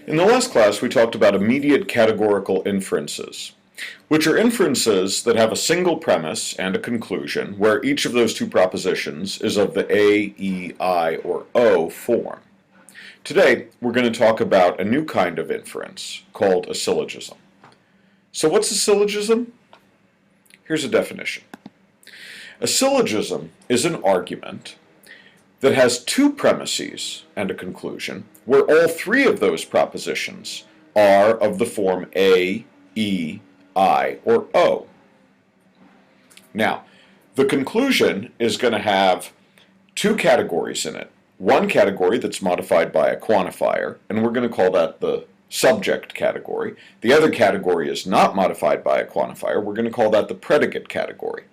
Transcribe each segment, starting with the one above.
In the last class, we talked about immediate categorical inferences, which are inferences that have a single premise and a conclusion, where each of those two propositions is of the A, E, I, or O form. Today, we're going to talk about a new kind of inference called a syllogism. So what's a syllogism? Here's a definition. A syllogism is an argument that has two premises and a conclusion, where all three of those propositions are of the form A, E, I, or O. Now, the conclusion is going to have two categories in it. One category that's modified by a quantifier, and we're going to call that the subject category. The other category is not modified by a quantifier. We're going to call that the predicate category.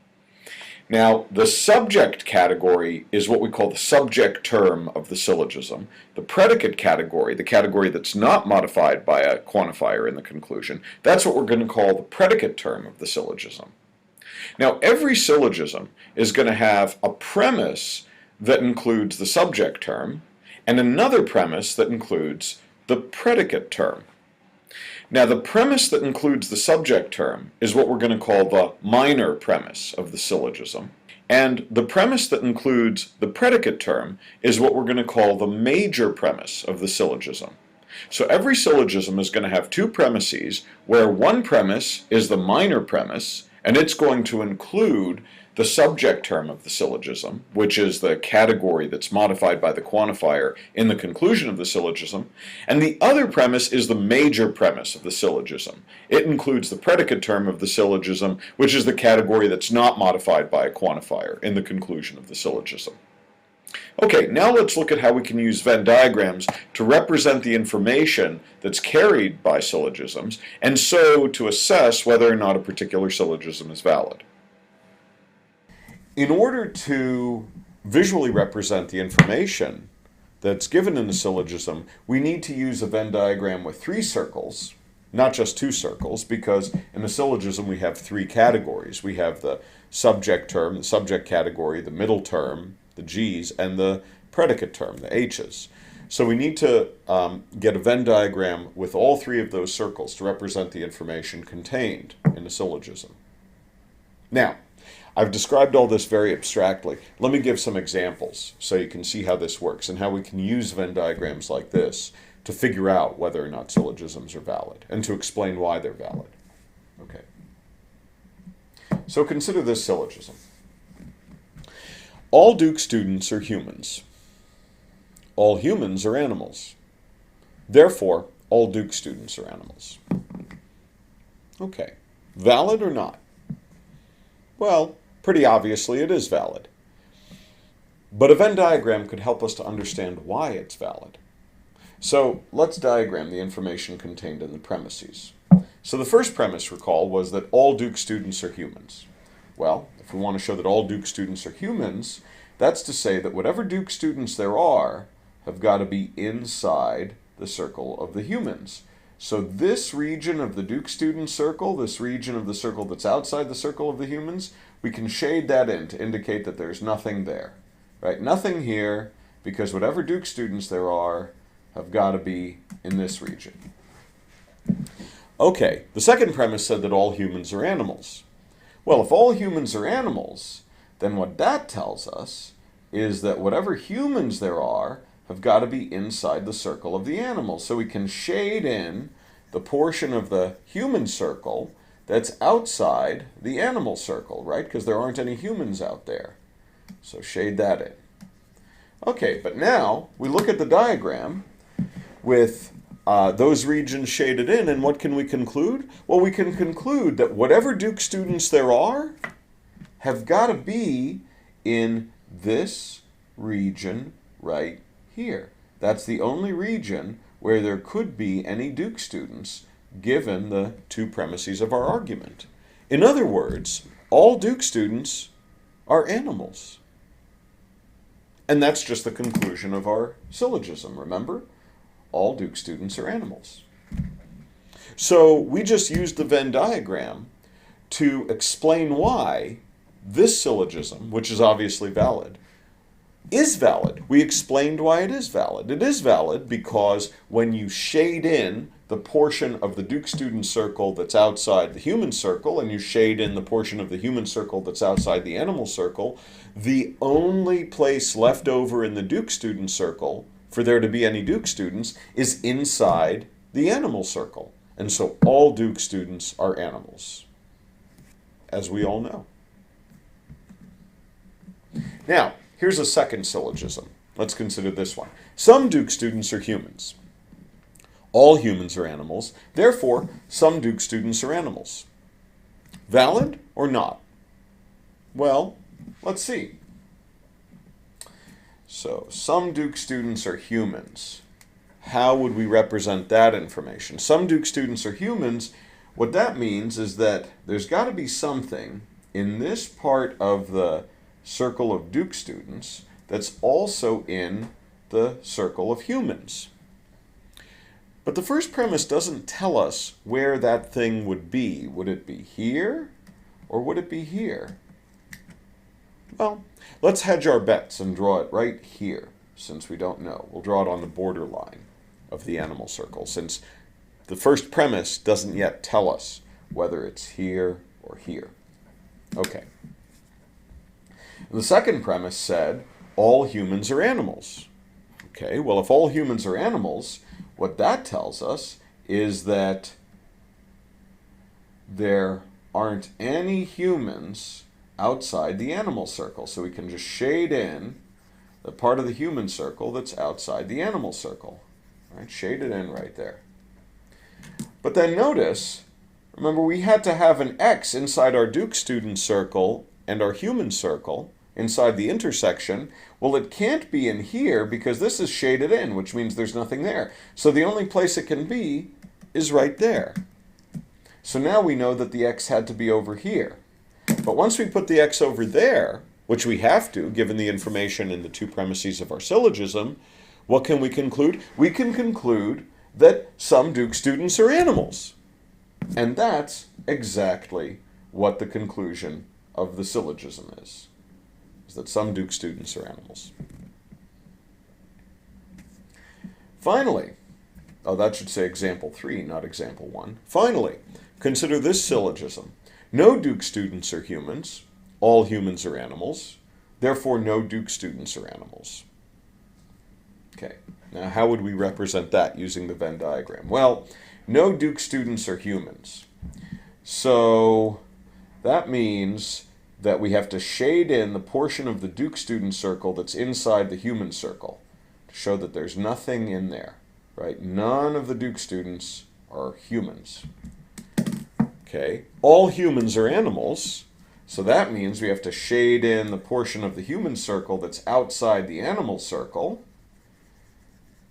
Now, the subject category is what we call the subject term of the syllogism. The predicate category, the category that's not modified by a quantifier in the conclusion, that's what we're going to call the predicate term of the syllogism. Now, every syllogism is going to have a premise that includes the subject term and another premise that includes the predicate term. Now, the premise that includes the subject term is what we're going to call the minor premise of the syllogism, and the premise that includes the predicate term is what we're going to call the major premise of the syllogism. So every syllogism is going to have two premises, where one premise is the minor premise, and it's going to include the subject term of the syllogism, which is the category that's modified by the quantifier in the conclusion of the syllogism, and the other premise is the major premise of the syllogism. It includes the predicate term of the syllogism, which is the category that's not modified by a quantifier in the conclusion of the syllogism. Okay, now let's look at how we can use Venn diagrams to represent the information that's carried by syllogisms, and so to assess whether or not a particular syllogism is valid. In order to visually represent the information that's given in the syllogism, we need to use a Venn diagram with three circles, not just two circles, because in the syllogism we have three categories. We have the subject term, the subject category, the middle term, the G's, and the predicate term, the H's. So we need to get a Venn diagram with all three of those circles to represent the information contained in the syllogism. Now, I've described all this very abstractly. Let me give some examples so you can see how this works and how we can use Venn diagrams like this to figure out whether or not syllogisms are valid and to explain why they're valid. Okay. So consider this syllogism. All Duke students are humans. All humans are animals. Therefore, all Duke students are animals. Okay. Valid or not? Well, pretty obviously it is valid. But a Venn diagram could help us to understand why it's valid. So let's diagram the information contained in the premises. So the first premise, recall, was that all Duke students are humans. Well, if we want to show that all Duke students are humans, that's to say that whatever Duke students there are have got to be inside the circle of the humans. So this region of the Duke student circle, this region of the circle that's outside the circle of the humans, we can shade that in to indicate that there's nothing there. Right? Nothing here, because whatever Duke students there are have got to be in this region. Okay, the second premise said that all humans are animals. Well, if all humans are animals, then what that tells us is that whatever humans there are have got to be inside the circle of the animals. So we can shade in the portion of the human circle that's outside the animal circle, right? Because there aren't any humans out there. So shade that in. Okay, but now we look at the diagram with those regions shaded in, and what can we conclude? Well, we can conclude that whatever Duke students there are have got to be in this region right here. That's the only region where there could be any Duke students given the two premises of our argument. In other words, all Duke students are animals. And that's just the conclusion of our syllogism, remember? All Duke students are animals. So we just used the Venn diagram to explain why this syllogism, which is obviously valid, is valid. We explained why it is valid. It is valid because when you shade in the portion of the Duke student circle that's outside the human circle, and you shade in the portion of the human circle that's outside the animal circle, the only place left over in the Duke student circle for there to be any Duke students is inside the animal circle. And so all Duke students are animals, as we all know. Now, here's a second syllogism. Let's consider this one. Some Duke students are humans. All humans are animals. Therefore, some Duke students are animals. Valid or not? Well, let's see. So, some Duke students are humans. How would we represent that information? Some Duke students are humans. What that means is that there's got to be something in this part of the circle of Duke students that's also in the circle of humans. But the first premise doesn't tell us where that thing would be. Would it be here or would it be here? Well, let's hedge our bets and draw it right here, since we don't know. We'll draw it on the borderline of the animal circle, since the first premise doesn't yet tell us whether it's here or here. Okay. The second premise said all humans are animals. Okay, well, if all humans are animals, what that tells us is that there aren't any humans outside the animal circle. So we can just shade in the part of the human circle that's outside the animal circle. Right? Shade it in right there. But then notice, remember, we had to have an X inside our Duke student circle and our human circle inside the intersection. Well, it can't be in here because this is shaded in, which means there's nothing there. So the only place it can be is right there. So now we know that the X had to be over here. But once we put the X over there, which we have to, given the information in the two premises of our syllogism, what can we conclude? We can conclude that some Duke students are animals. And that's exactly what the conclusion of the syllogism is that some Duke students are animals. Finally, that should say example 3, not example 1. Finally, consider this syllogism. No Duke students are humans. All humans are animals. Therefore, no Duke students are animals. Okay, now how would we represent that using the Venn diagram? Well, no Duke students are humans. So that means that we have to shade in the portion of the Duke student circle that's inside the human circle to show that there's nothing in there, right? None of the Duke students are humans. Okay, all humans are animals, so that means we have to shade in the portion of the human circle that's outside the animal circle,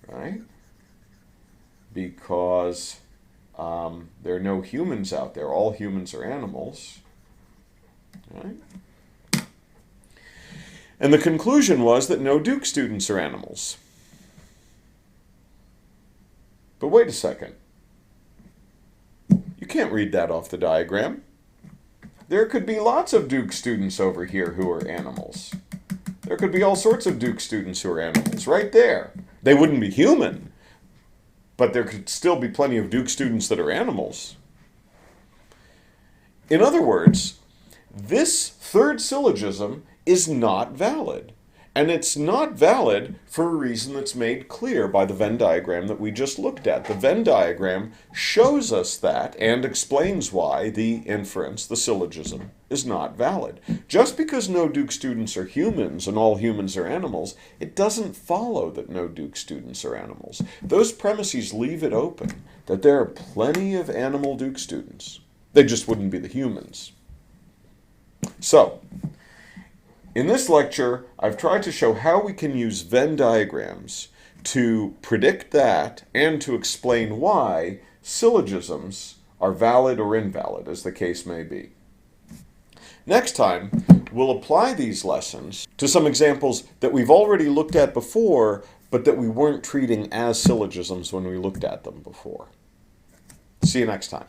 right? Because there are no humans out there. All humans are animals. Right? And the conclusion was that no Duke students are animals. But wait a second. You can't read that off the diagram. There could be lots of Duke students over here who are animals. There could be all sorts of Duke students who are animals right there. They wouldn't be human, but there could still be plenty of Duke students that are animals. In other words, this third syllogism is not valid. And it's not valid for a reason that's made clear by the Venn diagram that we just looked at. The Venn diagram shows us that and explains why the inference, the syllogism, is not valid. Just because no Duke students are humans and all humans are animals, it doesn't follow that no Duke students are animals. Those premises leave it open that there are plenty of animal Duke students. They just wouldn't be the humans. So, in this lecture, I've tried to show how we can use Venn diagrams to predict that and to explain why syllogisms are valid or invalid, as the case may be. Next time, we'll apply these lessons to some examples that we've already looked at before, but that we weren't treating as syllogisms when we looked at them before. See you next time.